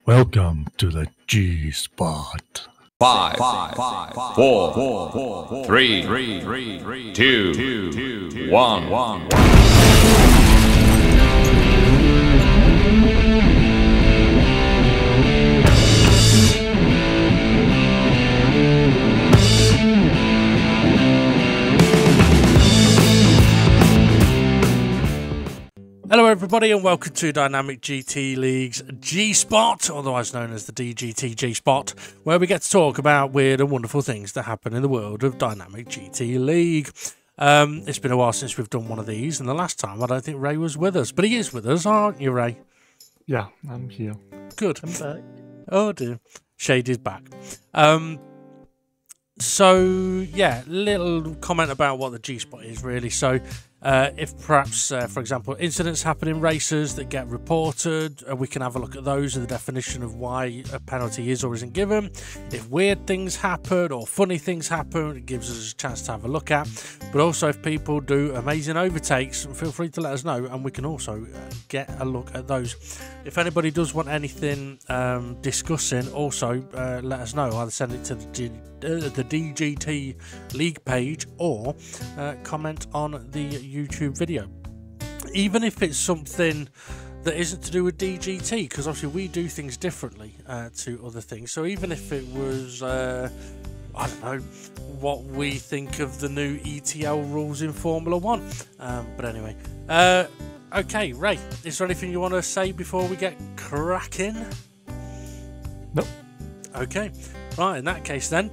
Welcome to the G-Spot. Five, four, three, two, one. Hello everybody and welcome to Dynamic GT League's G-Spot, otherwise known as the Dgt-G-Spot, where we get to talk about weird and wonderful things that happen in the world of Dynamic GT League. It's been a while since we've done one of these, and the last time I don't think Ray was with us, but he is with us, aren't you, Ray? Yeah, I'm here. Good. I'm back. Oh dear. Shade is back. So, yeah, little comment about what the G-Spot is, really. So, if perhaps, for example, incidents happen in races that get reported, we can have a look at those and the definition of why a penalty is or isn't given. If weird things happen or funny things happen, it gives us a chance to have a look at. But also, if people do amazing overtakes, feel free to let us know, and we can also get a look at those. If anybody does want anything discussing, also let us know. Either send it to the DGT League page or comment on the YouTube video, even if it's something that isn't to do with DGT, because obviously we do things differently to other things. So even if it was I don't know what we think of the new ETL rules in Formula 1, but anyway, okay, Ray, is there anything you want to say before we get cracking? Nope. Okay, right, in that case then,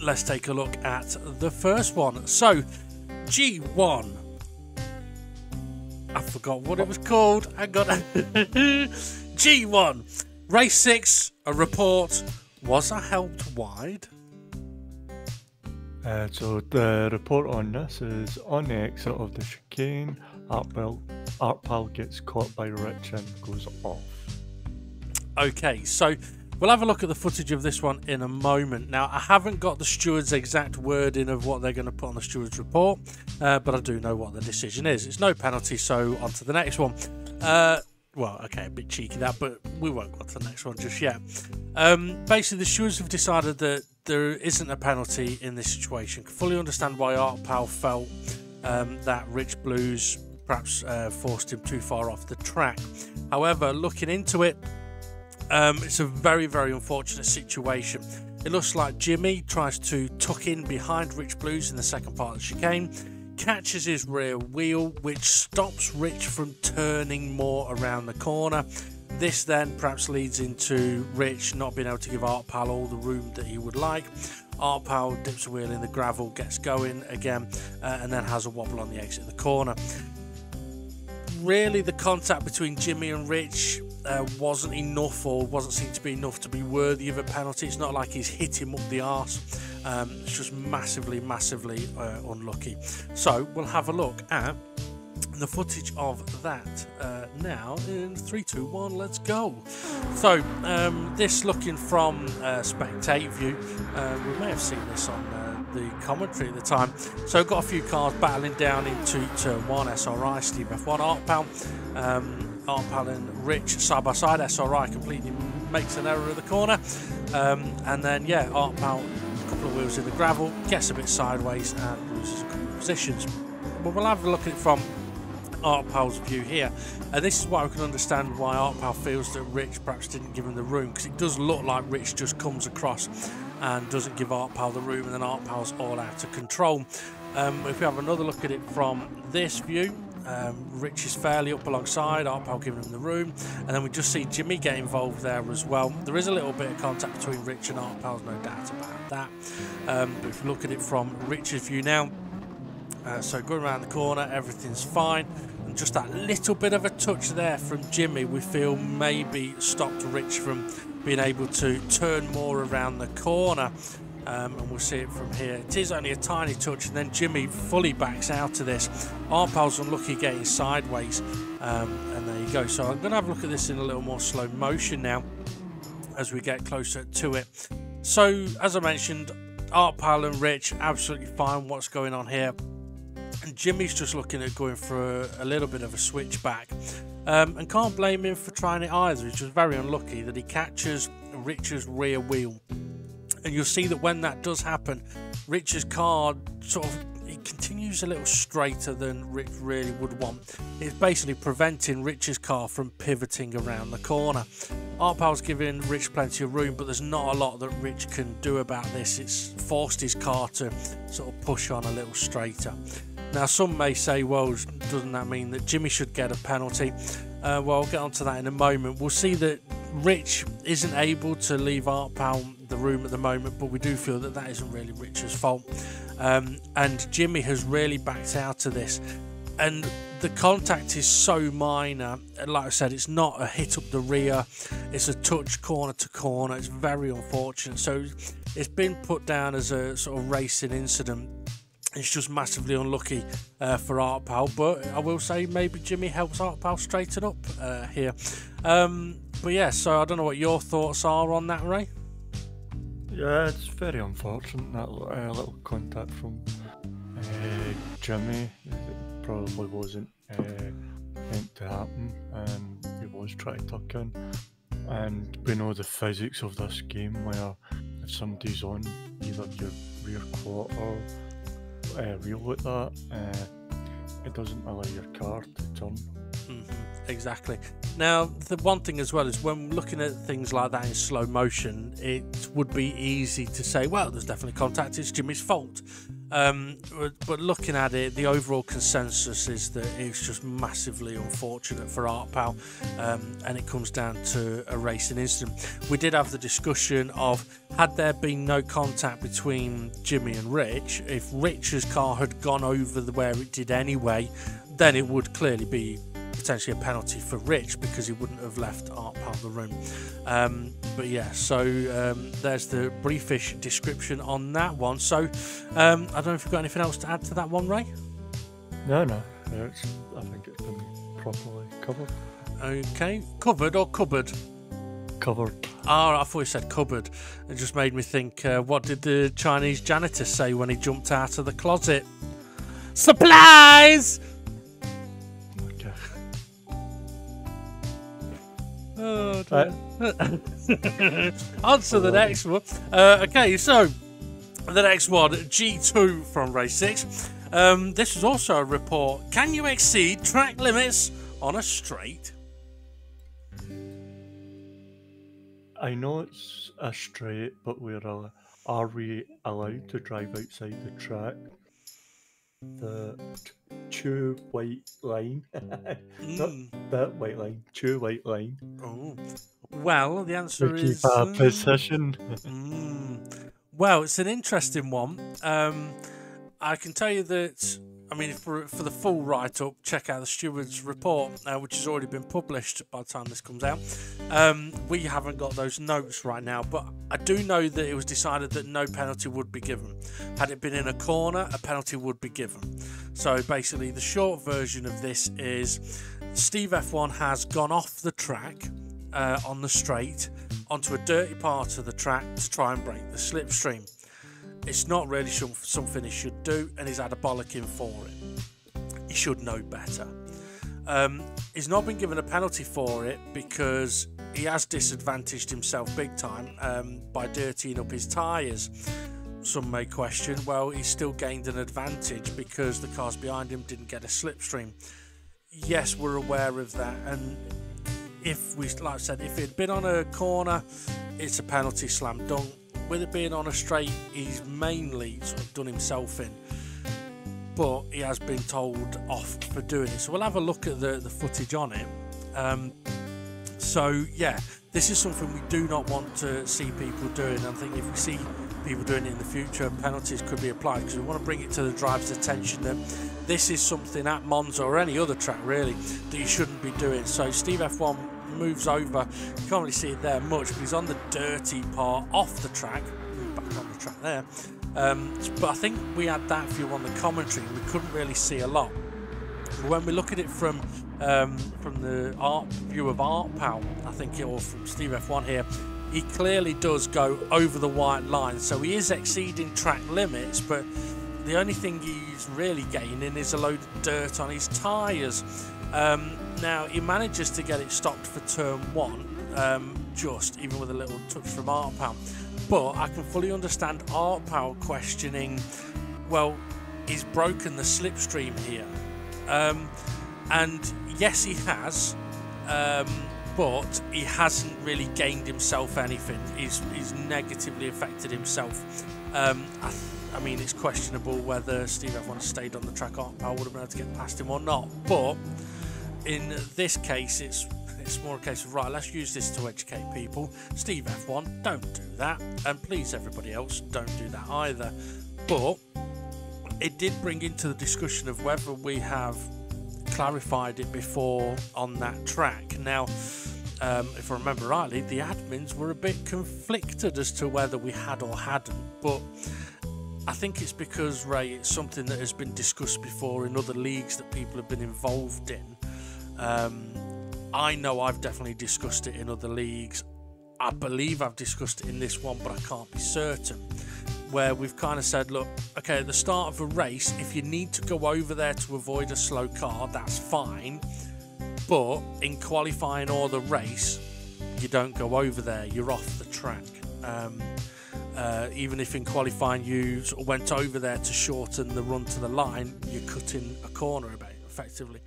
let's take a look at the first one. So G1, I forgot what it was called. I got G1 race 6. A report: was I helped wide? So the report on this is on the exit of the chicane, Artpal gets caught by Rich and goes off. Okay, so we'll have a look at the footage of this one in a moment. Now, I haven't got the steward's exact wording of what they're going to put on the steward's report, but I do know what the decision is. It's no penalty, so on to the next one. Well, okay, a bit cheeky that, but we won't go to the next one just yet. Basically, the stewards have decided that there isn't a penalty in this situation. Can fully understand why Artpal felt that Rich Blues perhaps forced him too far off the track. However, looking into it, it's a very, very unfortunate situation. It looks like Jimmy tries to tuck in behind Rich Blues in the second part of the chicane, catches his rear wheel, which stops Rich from turning more around the corner. This then perhaps leads into Rich not being able to give Artpal all the room that he would like. Artpal dips a wheel in the gravel, gets going again, and then has a wobble on the exit of the corner. Really, the contact between Jimmy and Rich wasn't enough, or wasn't seen to be enough to be worthy of a penalty. It's not like he's hit him up the arse. It's just massively unlucky. So we'll have a look at the footage of that now in 3, 2, 1, let's go. So this, looking from spectate view, we may have seen this on the commentary at the time. So got a few cars battling down into turn 1, SRI, Steve F1, Artpal. Artpal and Rich side by side. SRI completely makes an error at the corner, and then yeah, Artpal, a couple of wheels in the gravel, gets a bit sideways and loses a couple of positions. But we'll have a look at it from Artpal's view here, and this is why we can understand why Artpal feels that Rich perhaps didn't give him the room, because it does look like Rich just comes across and doesn't give Artpal the room, and then Artpal's all out of control. If we have another look at it from this view, Rich is fairly up alongside, Artpal giving him the room, and then we just see Jimmy get involved there as well. There is a little bit of contact between Rich and Artpal, no doubt about that. But if we look at it from Rich's view now, so going around the corner, everything's fine, and just that little bit of a touch there from Jimmy, we feel maybe stopped Rich from being able to turn more around the corner. And we'll see it from here. It is only a tiny touch, and then Jimmy fully backs out of this. Artpal's unlucky getting sideways, and there you go. So I'm going to have a look at this in a little more slow motion now as we get closer to it. So as I mentioned, Artpal and Rich absolutely fine. What's going on here? and Jimmy's just looking at going for a little bit of a switchback, and can't blame him for trying it either. He's just very unlucky that he catches Rich's rear wheel, and you'll see that when that does happen, Rich's car sort of, it continues a little straighter than Rich really would want. It's basically preventing Rich's car from pivoting around the corner. Art Pal's giving Rich plenty of room, but there's not a lot that Rich can do about this. It's forced his car to sort of push on a little straighter. Now, some may say, well, doesn't that mean that Jimmy should get a penalty? Well, I'll get onto that in a moment. We'll see that Rich isn't able to leave Art Pal the room at the moment, but we do feel that that isn't really Rich's fault. And Jimmy has really backed out of this. And the contact is so minor. Like I said, it's not a hit up the rear. It's a touch corner to corner. It's very unfortunate. So it's been put down as a sort of racing incident. It's just massively unlucky for Art Pal, but I will say maybe Jimmy helps Art Pal straighten up here. But yeah, so I don't know what your thoughts are on that, Ray. Yeah, it's very unfortunate, that little contact from Jimmy. It probably wasn't meant to happen, and he was trying to tuck in. And we know the physics of this game, where if somebody's on either your rear quarter wheel like that, it doesn't allow your car to turn. Exactly. Now, the one thing as well is when looking at things like that in slow motion, it would be easy to say, well, there's definitely contact, it's Jimmy's fault. But looking at it, the overall consensus is that it's just massively unfortunate for Art Pal, and it comes down to a racing incident. We did have the discussion of, had there been no contact between Jimmy and Rich, if Rich's car had gone over where it did anyway, then it would clearly be potentially a penalty for Rich, because he wouldn't have left Art Pal the room. But yeah, so there's the briefish description on that one. So I don't know if you've got anything else to add to that one, Ray? No, I think it's been properly covered. Okay, covered or cupboard? Covered. I thought you said cupboard. It just made me think, what did the Chinese janitor say when he jumped out of the closet? Supplies! Oh, on to the next one. Okay, so the next one, G2 from Race 6. This is also a report. Can you exceed track limits on a straight? I know it's a straight, but are we allowed to drive outside the track? The two white line. Not that white line, two white line. Oh. Well, the answer to is... keep our position. Well, it's an interesting one. I can tell you that, I mean, for the full write-up, check out the steward's report, which has already been published by the time this comes out. We haven't got those notes right now, but I do know that it was decided that no penalty would be given. Had it been in a corner, a penalty would be given. So basically, the short version of this is Steve F1 has gone off the track on the straight onto a dirty part of the track to try and break the slipstream. It's not really something he should do, and he's had a bollocking for it. He should know better. He's not been given a penalty for it because he has disadvantaged himself big time by dirtying up his tyres. Some may question, well, he's still gained an advantage because the cars behind him didn't get a slipstream. Yes, we're aware of that, and if we, like I said, if it had been on a corner, it's a penalty slam dunk. With it being on a straight, he's mainly sort of done himself in, but he has been told off for doing it. So we'll have a look at the footage on it. So yeah, this is something we do not want to see people doing. I think if we see people doing it in the future, penalties could be applied, because we want to bring it to the driver's attention that this is something at Monza or any other track really that you shouldn't be doing. So Steve F1 moves over, you can't really see it there much, but he's on the dirty part off the track, back on the track there. But I think we had that view on the commentary, we couldn't really see a lot. But when we look at it from the view of Art Pal, I think it, or from Steve F1 here, he clearly does go over the white line, so he is exceeding track limits, but the only thing he's really gaining is a load of dirt on his tyres. Now, he manages to get it stopped for turn 1, just, even with a little touch from Art Pal. But I can fully understand Art Pal questioning, well, he's broken the slipstream here. And yes, he has, but he hasn't really gained himself anything. He's negatively affected himself. I mean, it's questionable whether Steve F1 stayed on the track. Art Pal would have been able to get past him or not. But in this case, it's more a case of, right, let's use this to educate people. Steve F1, don't do that. And please, everybody else, don't do that either. But it did bring into the discussion of whether we have clarified it before on that track. Now, if I remember rightly, the admins were a bit conflicted as to whether we had or hadn't, but I think it's because, Ray, it's something that has been discussed before in other leagues that people have been involved in. I know I've definitely discussed it in other leagues. I believe I've discussed it in this one, but I can't be certain. Where we've kind of said, look, okay, at the start of a race, if you need to go over there to avoid a slow car, that's fine. But in qualifying or the race, you don't go over there, you're off the track. Even if in qualifying you sort of went over there to shorten the run to the line, you're cutting a corner about effectively.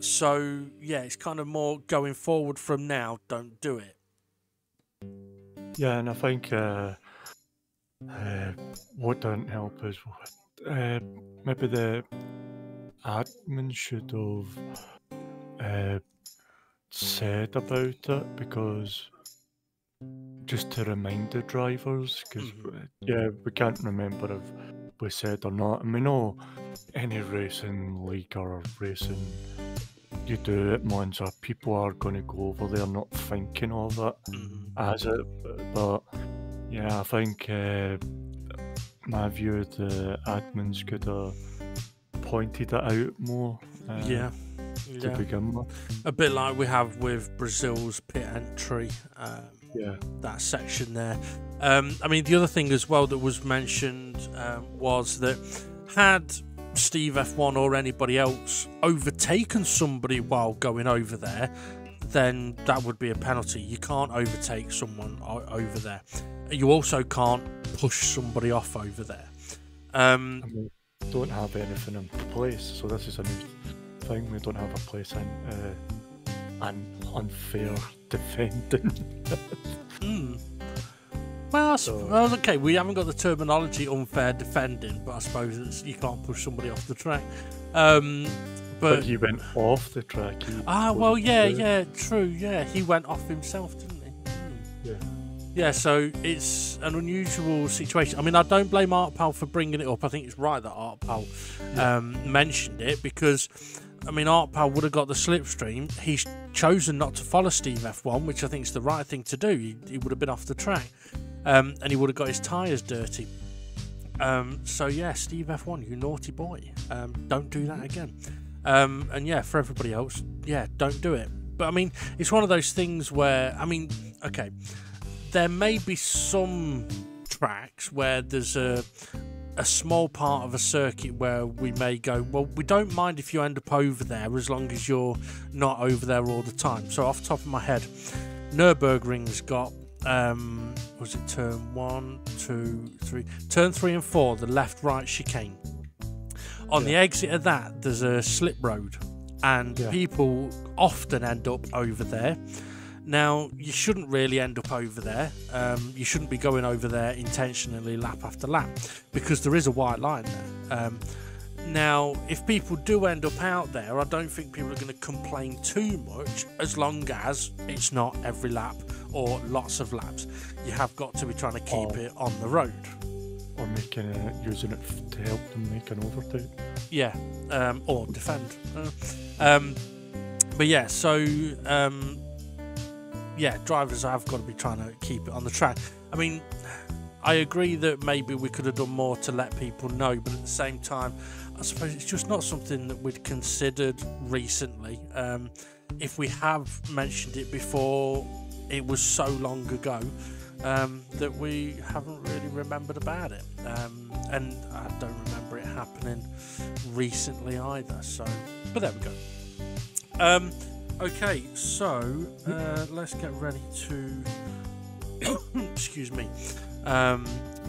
So yeah, it's kind of more going forward from now, don't do it. Yeah, and I think what doesn't help is maybe the admin should have said about it, because just to remind the drivers, because yeah, we can't remember if we said or not, and we know any racing league or racing you do it, Monza, people are going to go over there not thinking of it as it, but yeah, I think my view, the admins could have pointed it out more to begin with. A bit like we have with Brazil's pit entry, that section there. I mean, the other thing as well that was mentioned was that had Steve F1 or anybody else overtaken somebody while going over there, then that would be a penalty. You can't overtake someone over there. You also can't push somebody off over there. And we don't have anything in place, so this is a new thing. We don't have a place in an unfair defending. Well, I suppose, okay, we haven't got the terminology unfair defending, but I suppose you can't push somebody off the track. But he went off the track. Well, yeah, true, yeah. He went off himself, didn't he? Yeah. Yeah, so it's an unusual situation. I mean, I don't blame Art Pal for bringing it up. I think it's right that Art Pal mentioned it, because, I mean, Art Pal would have got the slipstream. He's chosen not to follow Steve F1, which I think is the right thing to do. He would have been off the track, and he would have got his tyres dirty. So, yeah, Steve F1, you naughty boy. Don't do that again. And, yeah, for everybody else, yeah, don't do it. But, I mean, it's one of those things where, I mean, okay, there may be some tracks where there's a small part of a circuit where we may go, well, we don't mind if you end up over there as long as you're not over there all the time. So off the top of my head, Nürburgring's got, was it turn 1, 2, 3, turn 3 and 4, the left-right chicane. On the exit of that, there's a slip road, and people often end up over there. Now, you shouldn't really end up over there. You shouldn't be going over there intentionally lap after lap, because there is a white line there. Now, if people do end up out there, I don't think people are going to complain too much, as long as it's not every lap or lots of laps. You have got to be trying to keep it on the road. Or making using it to help them make an overtake. Yeah, or defend. But yeah, so... yeah, drivers have got to be trying to keep it on the track. I mean, I agree that maybe we could have done more to let people know, but at the same time, I suppose it's just not something that we'd considered recently. If we have mentioned it before, it was so long ago that we haven't really remembered about it. and I don't remember it happening recently either. So, but there we go. Okay, so let's get ready to excuse me,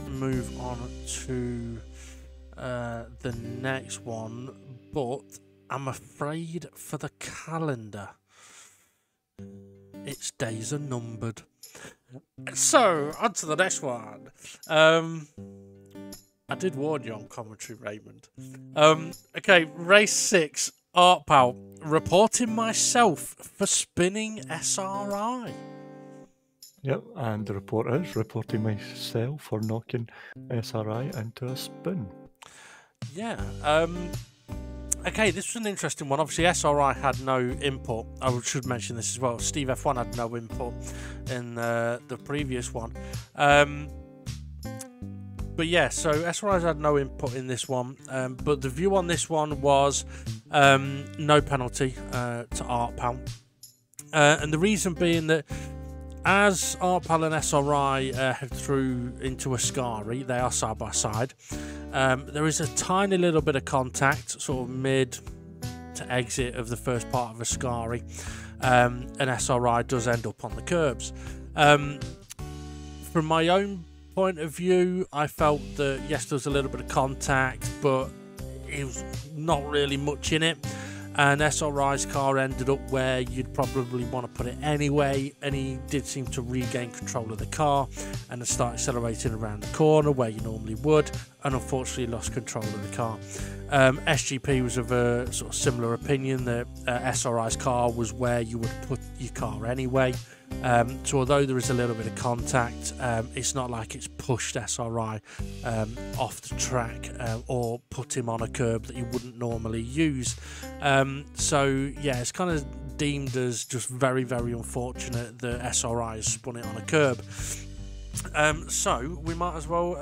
move on to the next one, but I'm afraid for the calendar its days are numbered. So on to the next one. I did warn you on commentary, Raymond. Okay, race 6, Art Pal, reporting myself for spinning SRI. Yep, and the report is reporting myself for knocking SRI into a spin. Yeah. Okay, this was an interesting one. Obviously, SRI had no input. I should mention this as well. Steve F1 had no input in the previous one. But yeah, so SRI's had no input in this one. But the view on this one was no penalty to Art Pal. And the reason being that as Art Pal and SRI head through into Ascari, they are side by side. There is a tiny little bit of contact, sort of mid to exit of the first part of Ascari, and SRI does end up on the curbs. From my own point of view, I felt that yes, there was a little bit of contact, but it was not really much in it. And SRI's car ended up where you'd probably want to put it anyway, and he did seem to regain control of the car and start accelerating around the corner where you normally would, and unfortunately lost control of the car. SGP was of a sort of similar opinion that SRI's car was where you would put your car anyway. So although there is a little bit of contact, it's not like it's pushed SRI off the track or put him on a curb that you wouldn't normally use. So yeah, it's kind of deemed as just very, very unfortunate that SRI has spun it on a curb. So we might as well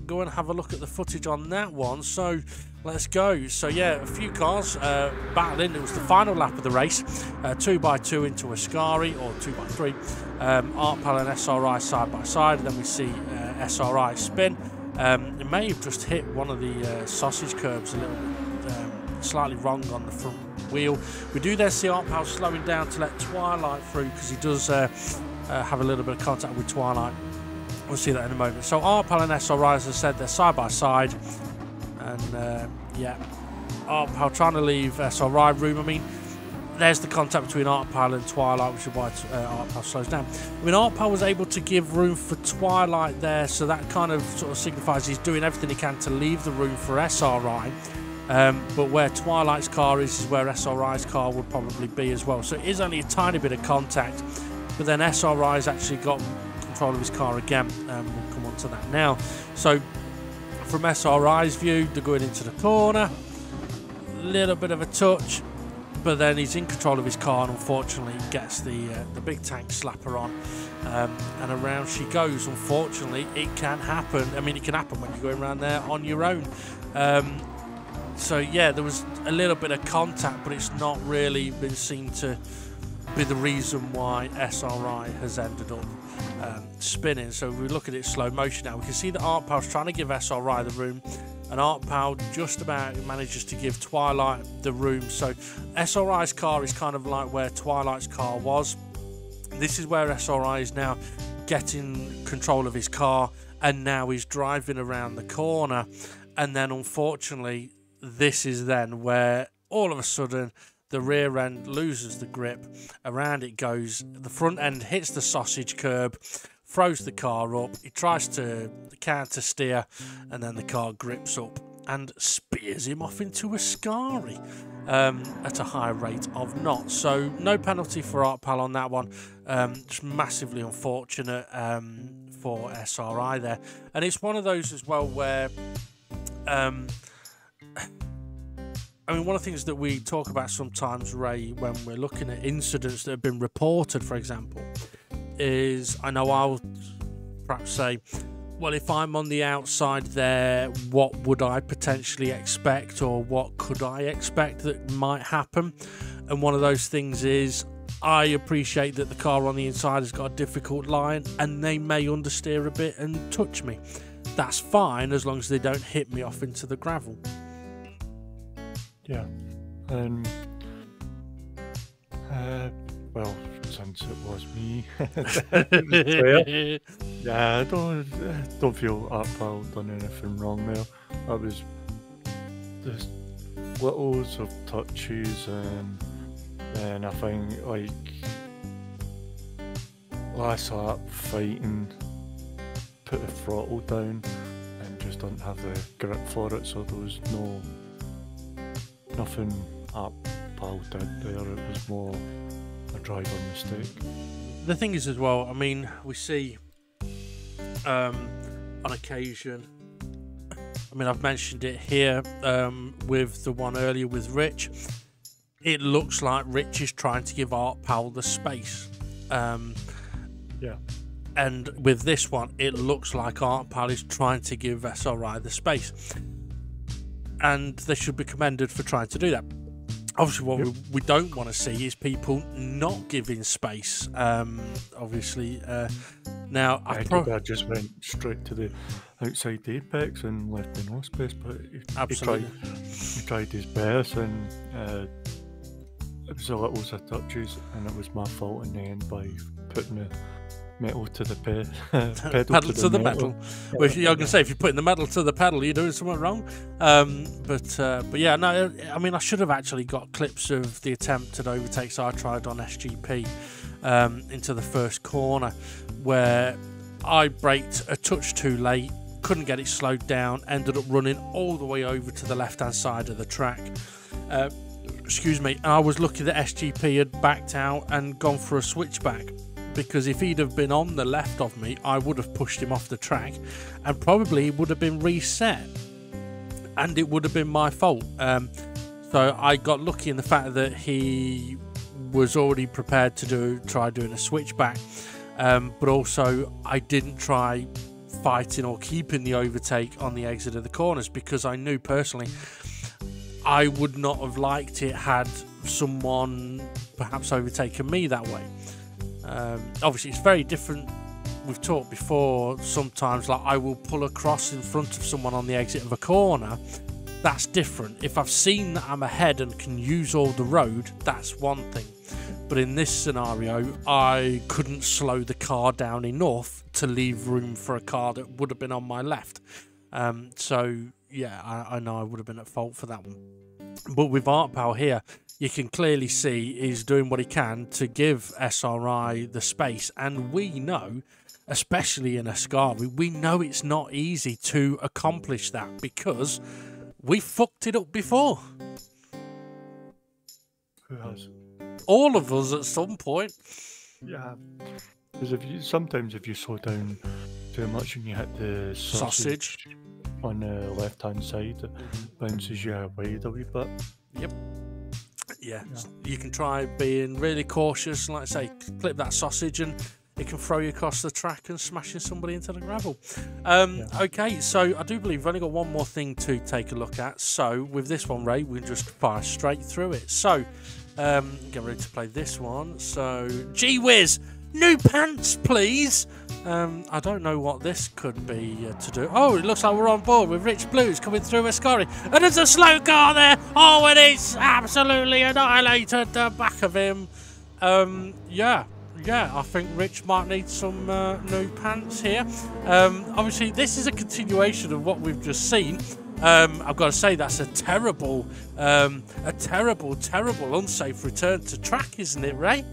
go and have a look at the footage on that one. So let's go. So yeah, a few cars battling. It was the final lap of the race, 2x2 into Ascari, or 2x3. Art Pal and SRI side by side, and then we see SRI spin. It may have just hit one of the sausage curbs a little bit, slightly wrong on the front wheel. We do then see Art Pal slowing down to let Twilight through, because he does have a little bit of contact with Twilight. We'll see that in a moment. So Art Pal and SRI, as I said, they're side by side. And yeah, Art Pal trying to leave SRI room. I mean, there's the contact between Art Pal and Twilight, which is why Art Pal slows down. I mean, Art Pal was able to give room for Twilight there, so that kind of sort of signifies he's doing everything he can to leave the room for SRI. But where Twilight's car is where SRI's car would probably be as well. So it is only a tiny bit of contact, but then SRI's actually got control of his car again. We'll come on to that now. So from SRI's view, they're going into the corner, little bit of a touch, but then he's in control of his car and unfortunately gets the big tank slapper on, and around she goes. Unfortunately, it can happen. I mean, it can happen when you're going around there on your own. So yeah, there was a little bit of contact, but it's not really been seen to be the reason why SRI has ended up spinning. So if we look at it slow motion now, we can see that Art Pal's trying to give SRI the room, and Art Pal just about manages to give Twilight the room. So SRI's car is kind of like where Twilight's car was. This is where SRI is now getting control of his car, and now he's driving around the corner. And then unfortunately, this is then where all of a sudden the rear end loses the grip, around it goes, the front end hits the sausage curb, throws the car up, he tries to counter steer, and then the car grips up and spears him off into Ascari at a high rate of knots. So no penalty for Art Pal on that one, just massively unfortunate for SRI there. And it's one of those as well where I mean, one of the things that we talk about sometimes, Ray, when we're looking at incidents that have been reported, for example, is I know I'll perhaps say, well, if I'm on the outside there, what would I potentially expect, or what could I expect that might happen? And one of those things is I appreciate that the car on the inside has got a difficult line and they may understeer a bit and touch me. that's fine as long as they don't hit me off into the gravel. Yeah. Well, since it was me, yeah, I don't feel Art Pal done anything wrong there. I was just littles of touches, and I think like last lap fighting, put the throttle down, and just didn't have the grip for it. So there was nothing Art Pal did there. It was more a driver mistake. The thing is as well, I mean, we see on occasion, I mean, I've mentioned it here with the one earlier with Rich, it looks like Rich is trying to give Art Pal the space. Yeah. And with this one, it looks like Art Pal is trying to give SRI the space. And they should be commended for trying to do that. Obviously, what we don't want to see is people not giving space. Obviously, now I just went straight to the outside apex and left me no space, but he tried his best, and it was a little of touches, and it was my fault in the end by putting the metal to the pedal to the metal. Which I'm going to say, if you're putting the metal to the pedal, you're doing something wrong. But yeah, no, I mean, I should have actually got clips of the attempted overtakes I tried on SGP into the first corner, where I braked a touch too late, couldn't get it slowed down, ended up running all the way over to the left-hand side of the track. Excuse me, and I was lucky that SGP had backed out and gone for a switchback, because if he'd have been on the left of me, I would have pushed him off the track, and probably it would have been reset, and it would have been my fault. So I got lucky in the fact that he was already prepared to try doing a switchback, but also I didn't try fighting or keeping the overtake on the exit of the corners, because I knew personally I would not have liked it had someone perhaps overtaken me that way. Obviously it's very different. We've talked before, sometimes like I will pull across in front of someone on the exit of a corner. That's different. If I've seen that I'm ahead and can use all the road, that's one thing. But in this scenario, I couldn't slow the car down enough to leave room for a car that would have been on my left. So yeah, I know I would have been at fault for that one. But with Art Pal here, you can clearly see he's doing what he can to give SRI the space. And we know, especially in Ascari, we know it's not easy to accomplish that, because we fucked it up before. Who has? All of us at some point. Yeah. Because sometimes if you slow down too much and you hit the sausage on the left-hand side, it bounces you away a wee bit. Yep. Yeah, you can try being really cautious, like I say, clip that sausage and it can throw you across the track and smashing somebody into the gravel. Okay, so I do believe we've only got one more thing to take a look at. So with this one, Ray, we can just fire straight through it. So get ready to play this one. So gee whiz, new pants please. I don't know what this could be to do. Oh, it looks like we're on board with Rich Blues coming through Ascari, and there's a slow car there. Oh, and it's absolutely annihilated the back of him. Yeah, I think Rich might need some new pants here. Obviously this is a continuation of what we've just seen. I've got to say that's a terrible unsafe return to track, isn't it, Ray?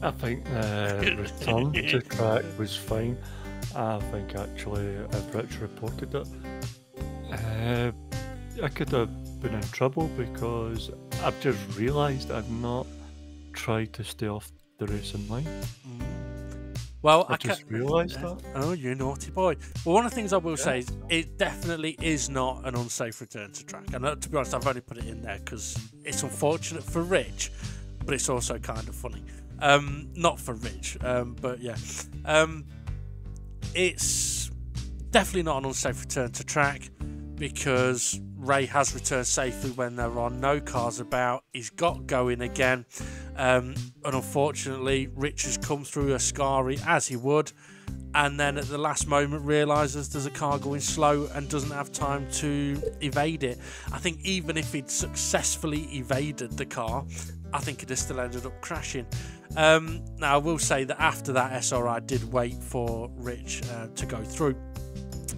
I think the return to track was fine. I think actually if Rich reported it, I could have been in trouble, because I've just realised I've not tried to stay off the racing line. Well, I just realised that. Oh, you naughty boy. Well, one of the things I will say is it definitely is not an unsafe return to track. And to be honest, I've only put it in there because it's unfortunate for Rich, but it's also kind of funny. Not for Rich, but yeah. It's definitely not an unsafe return to track. because Ray has returned safely when there are no cars about. He's got going again, and unfortunately Rich has come through Ascari as he would, and then at the last moment realises there's a car going slow and doesn't have time to evade it. I think even if he'd successfully evaded the car, I think he'd have still ended up crashing. Now I will say that after that, SRI did wait for Rich to go through,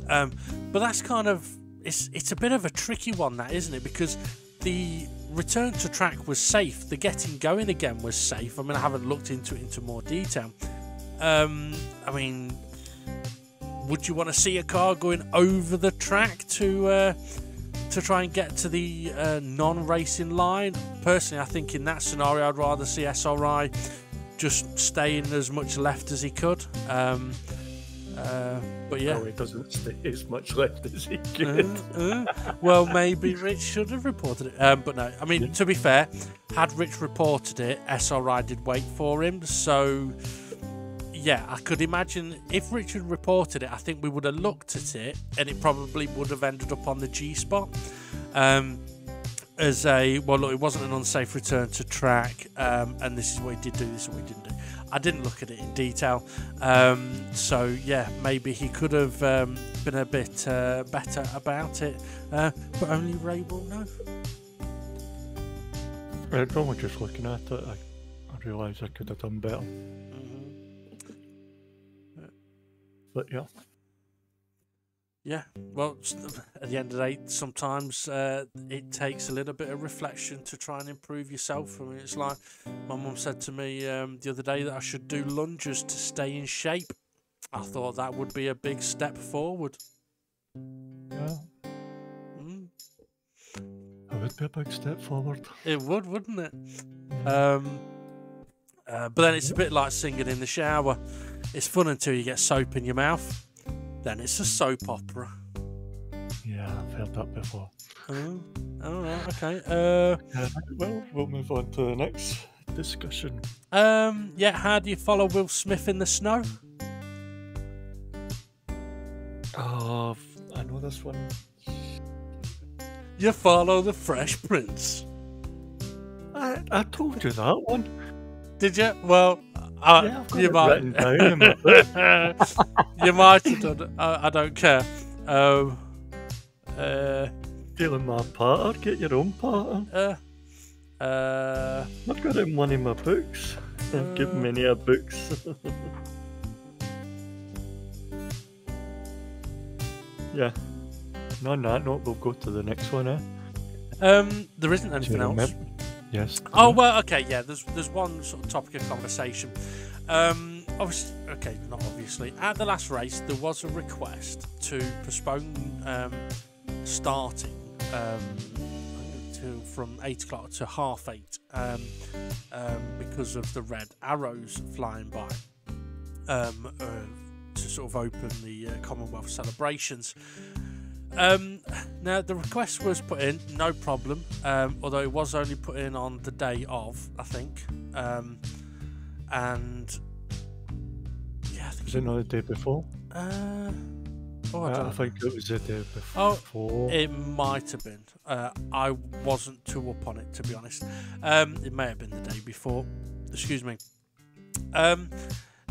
but that's kind of, it's a bit of a tricky one, that, isn't it? Because the return to track was safe, the getting going again was safe. I mean, I haven't looked into it into more detail. I mean, would you want to see a car going over the track to try and get to the non-racing line? Personally, I think in that scenario I'd rather see SRI just stay in as much left as he could. But yeah, he doesn't stay as much left as he could. Well, maybe Rich should have reported it. But no, I mean, to be fair, had Rich reported it, SRI did wait for him. So yeah, I could imagine if Richard reported it, I think we would have looked at it, and it probably would have ended up on the G-Spot. As a, well, look, it wasn't an unsafe return to track, and this is what he did do, this is what he didn't do. I didn't look at it in detail, so yeah, maybe he could have been a bit better about it, but only Ray will know. No, just looking at it, I realised I could have done better. But yeah. Yeah, well, at the end of the day, sometimes it takes a little bit of reflection to try and improve yourself. I mean, it's like my mum said to me the other day that I should do lunges to stay in shape. I thought that would be a big step forward. Yeah. It would be a big step forward. It would, wouldn't it? But then it's a bit like singing in the shower. It's fun until you get soap in your mouth. Then it's a soap opera. Yeah, I've heard that before. Oh, alright, okay. Well, we'll move on to the next discussion. Yeah, how do you follow Will Smith in the snow? Oh, I know this one. You follow the Fresh Prince. I told you that one. Did you? Well, yeah, I've got you it might. written down in my book. You might have done. I don't care. Stealing my pattern, get your own pattern. I've got it in one of my books. I've given many a books. Yeah. No, on that note, we'll go to the next one, eh? There isn't anything else. Yes. Oh well, okay, yeah. There's one sort of topic of conversation. Obviously, okay, not obviously. At the last race, there was a request to postpone starting from 8 o'clock to 8:30 because of the red arrows flying by to sort of open the Commonwealth celebrations. Now the request was put in, no problem, although it was only put in on the day of, I think, and yeah, I think was it not the day before? I think it was the day before. Oh, it might have been. I wasn't too up on it, to be honest. It may have been the day before. Excuse me.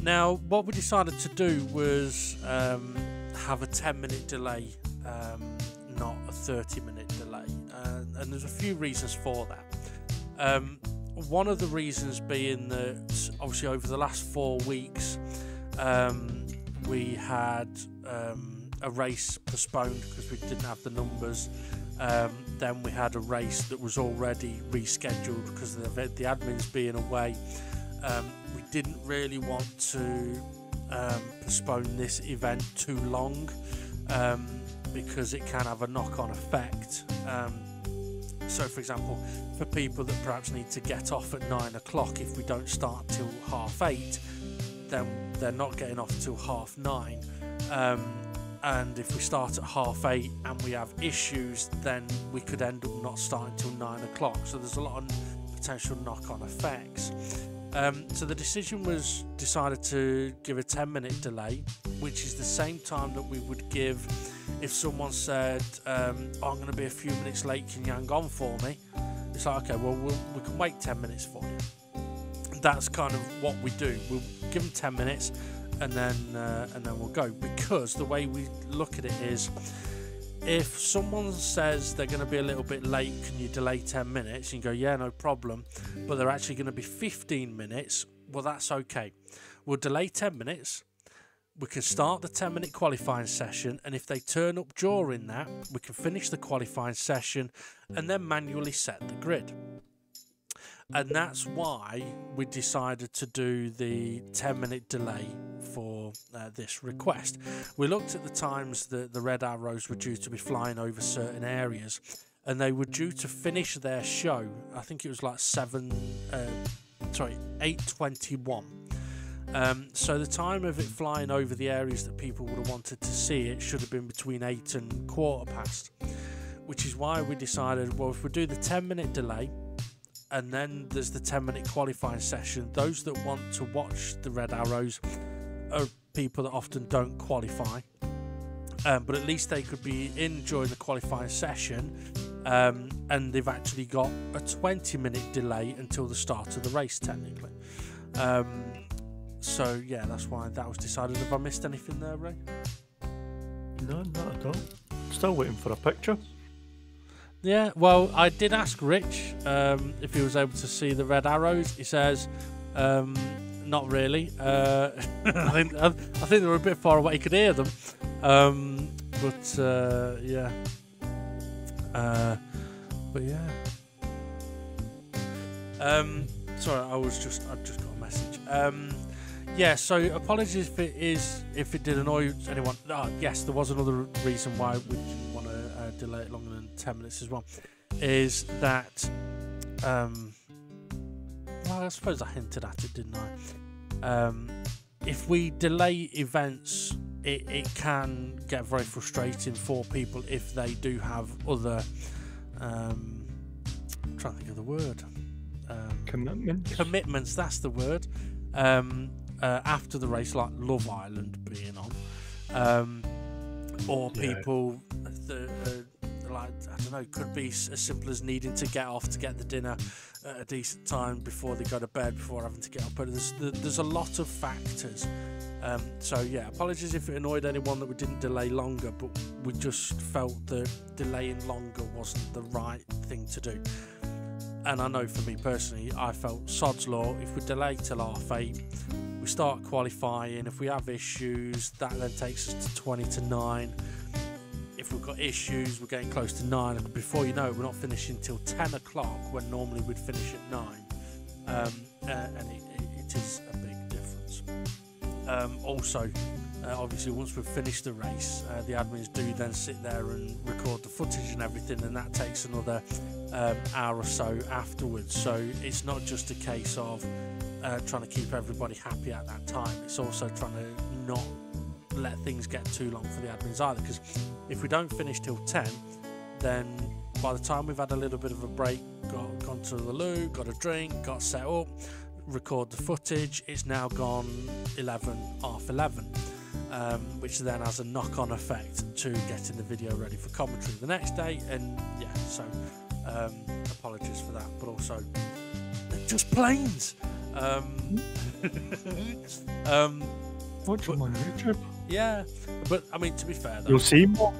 Now, what we decided to do was have a 10-minute delay. Not a 30-minute delay, and there's a few reasons for that. One of the reasons being that obviously over the last 4 weeks we had a race postponed because we didn't have the numbers. Then we had a race that was already rescheduled because of the admins being away. We didn't really want to postpone this event too long. Because it can have a knock-on effect. So, for example, for people that perhaps need to get off at 9 o'clock, if we don't start till 8:30, then they're not getting off till 9:30. And if we start at 8:30 and we have issues, then we could end up not starting till 9 o'clock. So there's a lot of potential knock-on effects. So the decision was decided to give a 10-minute delay, which is the same time that we would give if someone said, I'm going to be a few minutes late, can you hang on for me? It's like, okay, well, we can wait 10 minutes for you. And that's kind of what we do. We'll give them 10 minutes and then we'll go. Because the way we look at it is, if someone says they're going to be a little bit late, can you delay 10 minutes? You can go, yeah, no problem. But they're actually going to be 15 minutes. Well, that's okay. We'll delay 10 minutes. We can start the 10-minute qualifying session. And if they turn up during that, we can finish the qualifying session and then manually set the grid. And that's why we decided to do the 10-minute delay for this request. We looked at the times that the red arrows were due to be flying over certain areas, and they were due to finish their show. I think it was like 8:21. So the time of it flying over the areas that people would have wanted to see it should have been between 8 and 15, which is why we decided, well, if we do the 10-minute delay, and then there's the 10-minute qualifying session, those that want to watch the red arrows are people that often don't qualify, but at least they could be in during the qualifying session, and they've actually got a 20-minute delay until the start of the race, technically. So yeah, that's why that was decided. Have I missed anything there, Ray? No, not at all. Still waiting for a picture. Yeah, well, I did ask Rich if he was able to see the red arrows. He says, not really. I think they were a bit far away. He could hear them, but yeah. But yeah. Sorry, I just got a message. Yeah, so apologies if it did annoy anyone. Yes, there was another reason why we didn't want to delay it longer than 10 minutes as well. Is that well, I suppose I hinted at it, didn't I? If we delay events, it can get very frustrating for people if they do have other I'm trying to think of the word. Commitments, that's the word. After the race, like Love Island being on, or people that like, I don't know, could be as simple as needing to get off to get the dinner at a decent time before they go to bed, before having to get up. But there's a lot of factors. So yeah, apologies if it annoyed anyone that we didn't delay longer, but we just felt that delaying longer wasn't the right thing to do. And I know for me personally, I felt sod's law. If we delay till 8:30, we start qualifying. If we have issues, that then takes us to 20 to 9. If we've got issues, we're getting close to 9. And before you know it, we're not finishing till 10 o'clock when normally we'd finish at 9. And it is a big difference. Also, obviously, once we've finished the race, the admins do then sit there and record the footage and everything, and that takes another hour or so afterwards. So it's not just a case of trying to keep everybody happy at that time. It's also trying to not let things get too long for the admins either, because if we don't finish till 10, then by the time we've had a little bit of a break, gone to the loo, got a drink, got set up, record the footage, it's now gone half 11, which then has a knock-on effect to getting the video ready for commentary the next day. And yeah, so apologies for that, but also they're just planes. Watch them on YouTube. Yeah, but I mean, to be fair though, You'll see more.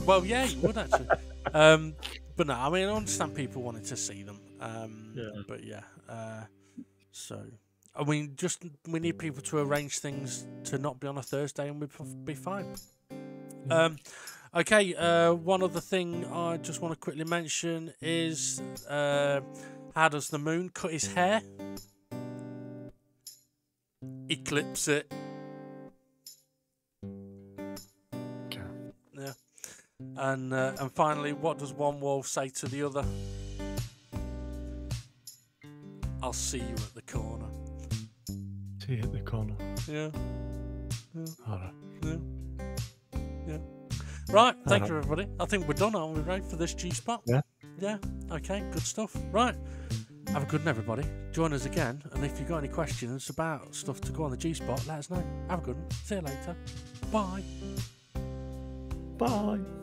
Well, yeah, you would actually. But no, I mean, I understand people wanting to see them. Yeah. But yeah, so I mean, we need people to arrange things to not be on a Thursday, and we'll be fine. Okay, one other thing I just want to quickly mention is how does the moon cut his hair? He clips it. Okay. Yeah. And finally, what does one wolf say to the other? I'll see you at the corner. See you at the corner. Yeah. Yeah. Alright. Yeah. Yeah. Right, thank you everybody. I think we're done, aren't we, Ray, for this G-Spot? Yeah. Yeah, okay, good stuff. Right, have a good one, everybody. Join us again, and if you've got any questions about stuff to go on the G-Spot, let us know. Have a good one. See you later. Bye. Bye.